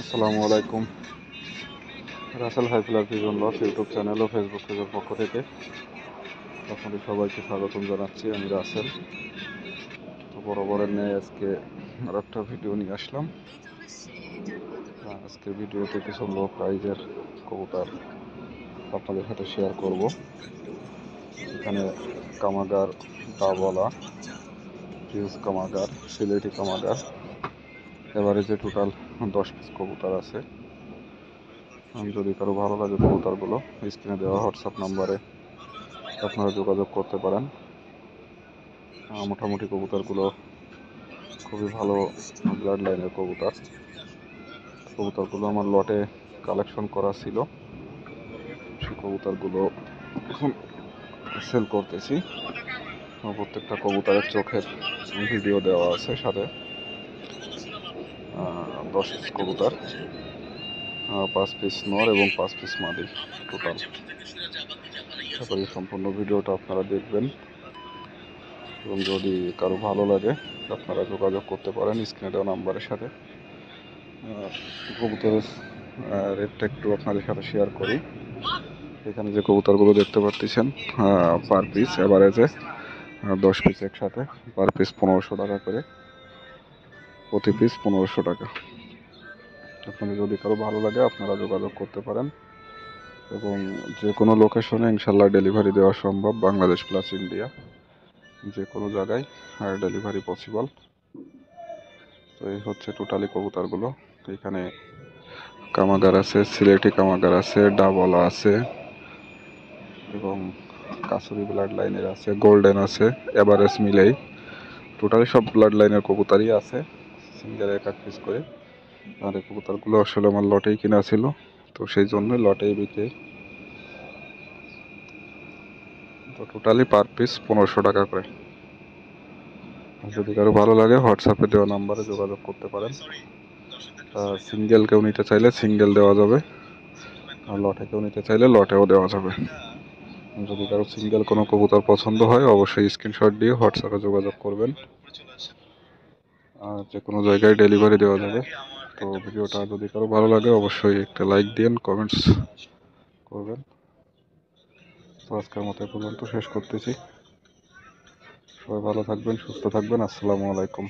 আসসালামু আলাইকুম। Rasel highflyer pigeon loss YouTube channel ও ফেসবুক পেজের পক্ষ থেকে আপনাদের সবাইকে স্বাগতম জানাচ্ছি। আমি রাসেল। তো বরাবরের ন্যায় আজকে আর একটা ভিডিও নিয়ে আসলাম। আজকের ভিডিওতে কিছু লো প্রাইজের কবুতর আপনাদের সাথে শেয়ার করব। এখানে কামাগার, ডাবলা, ফিউজ কামাগার, সিলেটি কামাগার, এভারেজে টোটাল 10 পিস কবুতর আছে। যদি কারো ভালো লাগে কবুতরগুলো স্ক্রিনে দেওয়া হোয়াটসঅ্যাপ নাম্বারে আপনারা যোগাযোগ করতে পারেন। মোটামুটি কবুতরগুলো খুবই ভালো ব্লাড লাইনের কবুতরগুলো আমার লটে কালেকশন করা ছিল। সেই কবুতরগুলো এখন সেল করতেছি। প্রত্যেকটা কবুতরের চোখের ভিডিও দেওয়া আছে সাথে। 10 পিস কবুতর, 5 পিস নর এবং 5 পিস মাদি টোটাল। আশা করি সম্পূর্ণ ভিডিওটা আপনারা দেখবেন এবং যদি কারো ভালো লাগে আপনারা যোগাযোগ করতে পারেন স্ক্রিনে দেওয়া নাম্বারের সাথে। কবুতরের রেটটা একটু আপনাদের সাথে শেয়ার করি। এখানে যে কবুতরগুলো দেখতে পাচ্ছেন পার পিস এভারেজে 10 পিস একসাথে পার পিস 1500 টাকা করে, প্রতি পিস 1500 টাকা। আপনাদের যদি কারো ভালো লাগে আপনারা যোগাযোগ করতে পারেন এবং যে কোনো লোকেশনে ইনশাল্লাহ ডেলিভারি দেওয়া সম্ভব। বাংলাদেশ প্লাস ইন্ডিয়া যে কোনো জায়গায় ডেলিভারি পসিবল। তো এই হচ্ছে টোটালি কবুতরগুলো। এখানে কামাগার আছে, সিলেটি কামাগার আছে, ডাবলা আছে এবং কাসুরি ব্লাড লাইনের আছে, গোল্ডেন আছে, এভারেজ মিলেই টোটালি সব ব্লাড লাইনের কবুতরই আছে, সিঙ্গেল এক এক পিস করে। আর এই কবুতরগুলো আসলে আমার লটেই কিনা ছিল, তো সেই জন্য লটেই বিক্রি। তো টোটালি পার পিস 1500 টাকা করে। যদি কারো ভালো লাগে হোয়াটসঅ্যাপে দেওয়া নাম্বারে যোগাযোগ করতে পারেন। সিঙ্গেল কেউ নিতে চাইলে সিঙ্গেল দেওয়া যাবে, আর লটে কেউ নিতে চাইলে লটেও দেওয়া যাবে। যদি কারো সিঙ্গেল কোনো কবুতর পছন্দ হয় অবশ্যই স্ক্রিনশট দিয়ে হোয়াটসঅ্যাপে যোগাযোগ করবেন। আর যে কোনো জায়গায় ডেলিভারি দেওয়া যাবে। তো ভিডিওটা যদি কারো ভালো লাগে অবশ্যই একটা লাইক দিন, কমেন্টস করবেন। তো আজকের মতো এ পর্যন্ত শেষ করতেছি। সবাই ভালো থাকবেন, সুস্থ থাকবেন। আসসালামু আলাইকুম।